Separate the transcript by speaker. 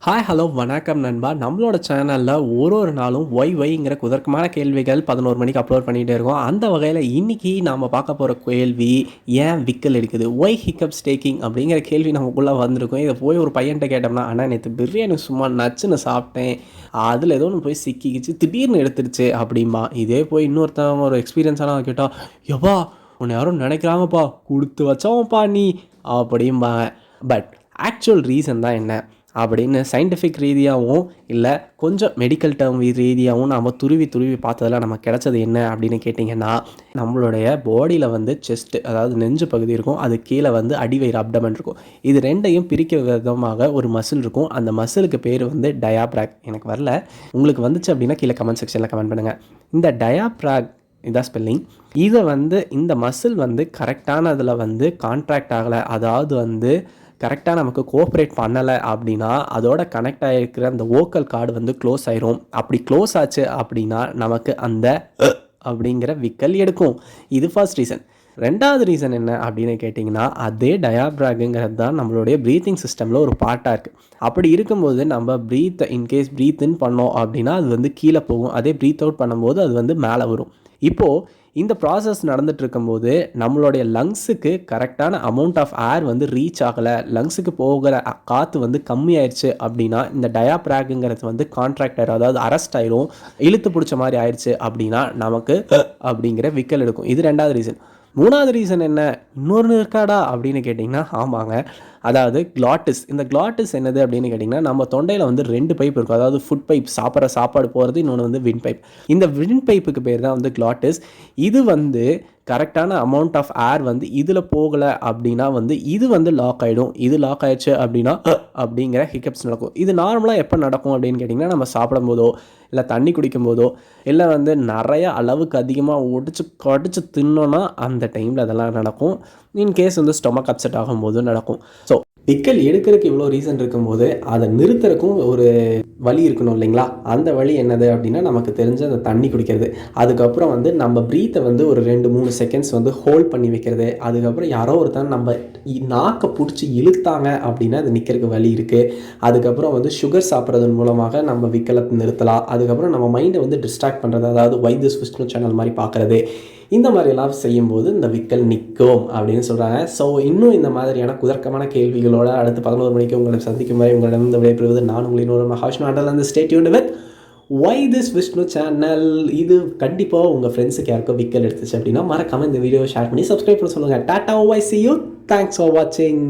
Speaker 1: Hi hello வணக்கம் நண்பா. நம்மளோட சேனலில் ஒரு நாளும் ஒய்ங்கிற குதர்க்கமான கேள்விகள் 11 மணிக்கு அப்லோட் பண்ணிகிட்டே இருக்கோம். அந்த வகையில் இன்றைக்கி நாம் பார்க்க போகிற கேள்வி, ஏன் விக்கல் எடுக்குது, ஒய் ஹிக்கப்ஸ் டேக்கிங் அப்படிங்கிற கேள்வி நமக்குள்ளே வந்திருக்கும். இதை போய் ஒரு பையன்கிட்ட கேட்டோம்னா, ஆனால் நேற்று பிரியாணி சும்மா நச்சுன்னு சாப்பிட்டேன், அதில் ஏதோ ஒன்று போய் சிக்கிக்கிச்சு, திடீர்னு எடுத்துருச்சு அப்படிம்பா. இதே போய் இன்னொருத்தவங்க ஒரு எக்ஸ்பீரியன்ஸான கேட்டால், எவ்வா உன்னை யாரும் நினைக்கிறாங்கப்பா, கொடுத்து வச்சவன்ப்பா நீ அப்படிம்பாங்க. பட் ஆக்சுவல் ரீசன் தான் என்ன அப்படின்னு சயின்டிஃபிக் ரீதியாகவும் இல்லை கொஞ்சம் மெடிக்கல் டேர்ம் ரீதியாகவும் நம்ம துருவி பார்த்ததில் நமக்கு கிடச்சது என்ன அப்படின்னு கேட்டிங்கன்னா, நம்மளுடைய பாடியில் வந்து செஸ்ட்டு, அதாவது நெஞ்சு பகுதி இருக்கும், அது கீழே வந்து அடிவயிறு அப்டமன் இருக்கும். இது ரெண்டையும் பிரிக்க விதமாக ஒரு மசில் இருக்கும். அந்த மசிலுக்கு பேர் வந்து டயாப்ராக். எனக்கு வரல, உங்களுக்கு வந்துச்சு அப்படின்னா கீழே கமெண்ட் செக்ஷனில் கமெண்ட் பண்ணுங்கள். இந்த டயாப்ராக் இதான் ஸ்பெல்லிங். இதை வந்து இந்த மசில் வந்து கரெக்டான அதில் வந்து கான்ட்ராக்ட் ஆகலை, அதாவது வந்து கரெக்டாக நமக்கு கோஆப்ரேட் பண்ணலை அப்படின்னா அதோட கனெக்ட் ஆகிருக்கிற அந்த வோக்கல் கார்டு வந்து க்ளோஸ் ஆயிரும். அப்படி க்ளோஸ் ஆச்சு அப்படின்னா நமக்கு அந்த அப்படிங்கிற விக்கல் எடுக்கும். இது ஃபர்ஸ்ட் ரீசன். ரெண்டாவது ரீசன் என்ன அப்படின்னு கேட்டிங்கன்னா, அதே டயாப்ராகுங்கிறது தான் நம்மளுடைய ப்ரீத்திங் சிஸ்டமில் ஒரு பார்ட்டாக இருக்குது. அப்படி இருக்கும்போது நம்ம இன்கேஸ் ப்ரீத் இன் பண்ணோம் அப்படின்னா அது வந்து கீழே போகும், அதே ப்ரீத் அவுட் பண்ணும்போது அது வந்து மேலே வரும். இப்போது இந்த ப்ராசஸ் நடந்துட்டு இருக்கும்போது நம்மளுடைய லங்ஸுக்கு கரெக்டான அமௌண்ட் ஆஃப் ஏர் வந்து ரீச் ஆகலை, லங்ஸுக்கு போகிற காற்று வந்து கம்மியாயிடுச்சு அப்படின்னா இந்த டயாப்ராகுங்கிறது வந்து கான்ட்ராக்ட் ஆயிரும், அதாவது அரெஸ்ட் ஆயிரும், இழுத்து பிடிச்ச மாதிரி ஆயிடுச்சு அப்படின்னா நமக்கு அப்படிங்கிற விக்கல் எடுக்கும். இது ரெண்டாவது ரீசன். மூணாவது ரீசன் என்ன, இன்னொன்று இருக்காடா அப்படின்னு கேட்டிங்கன்னா, ஆமாங்க, அதாவது கிளாட்டிஸ். இந்த கிளாட்டிஸ் என்னது அப்படின்னு கேட்டிங்கன்னா, நம்ம தொண்டையில் வந்து 2 பைப் இருக்கும், அதாவது ஃபுட் பைப், சாப்பிட்ற சாப்பாடு போகிறது, இன்னொன்று வந்து வின் பைப். இந்த வின் பைப்புக்கு பேர் தான் வந்து கிளாட்டிஸ். இது வந்து கரெக்டான அமௌண்ட் ஆஃப் ஏர் வந்து இதில் போகலை அப்படின்னா வந்து இது வந்து லாக் ஆகிடும். இது லாக் ஆகிடுச்சு அப்படின்னா அப்படிங்கிற ஹிக்கப்ஸ் நடக்கும். இது நார்மலாக எப்போ நடக்கும் அப்படின்னு கேட்டிங்கன்னா, நம்ம சாப்பிடும் போதோ இல்லை தண்ணி குடிக்கும் போதோ இல்லை வந்து நிறைய அளவுக்கு அதிகமாக கடிச்சு தின்னோன்னா அந்த டைமில் அதெல்லாம் நடக்கும். இன்கேஸ் வந்து ஸ்டொமக் அப்செட் ஆகும்போது நடக்கும். ஸோ விக்கல் எடுக்கிறதுக்கு இவ்வளோ ரீசன் இருக்கும்போது அதை நிறுத்துறதுக்கும் ஒரு வழி இருக்கணும் இல்லைங்களா? அந்த வழி என்னது அப்படின்னா, நமக்கு தெரிஞ்ச அந்த தண்ணி குடிக்கிறது, அதுக்கப்புறம் வந்து நம்ம ப்ரீத்தை வந்து ஒரு 2-3 செகண்ட்ஸ் வந்து ஹோல்ட் பண்ணி வைக்கிறது, அதுக்கப்புறம் யாரோ ஒருத்தர் நம்ம நாக்கை பிடிச்சி இழுத்தாங்க அப்படின்னா அது நிற்கிறதுக்கு வழி இருக்குது. அதுக்கப்புறம் வந்து சுகர் சாப்பிட்றதன் மூலமாக நம்ம விக்கலை நிறுத்தலாம். அதுக்கப்புறம் நம்ம மைண்டை வந்து டிஸ்ட்ராக்ட் பண்ணுறது, அதாவது வை திஸ் விஷ்ணு சேனல் மாதிரி பார்க்குறது, இந்த மாதிரியெல்லாம் செய்யும்போது இந்த விக்கல் நிற்கும் அப்படின்னு சொல்கிறாங்க. ஸோ இன்னும் இந்த மாதிரியான குதர்க்கமான கேள்விகளோடு அடுத்து 11 மணிக்கு உங்களை சந்திக்கும் வரை உங்களிடம் விடைபெறுவது நான் உங்களின் ஒரு மகாவிஷ்ணு அண்டல் அந்த ஸ்டே டியூன்ட் வித் வை திஸ் விஷ்ணு சேனல். இது கண்டிப்பாக உங்கள் ஃப்ரெண்ட்ஸுக்கு யாருக்கோ விக்கல் எடுத்துச்சு அப்படின்னா மறக்காமல் இந்த வீடியோவை ஷேர் பண்ணி சப்ஸ்கிரைப் பண்ண சொல்லுங்கள். Tata, bye, see you, thanks for வாட்சிங்.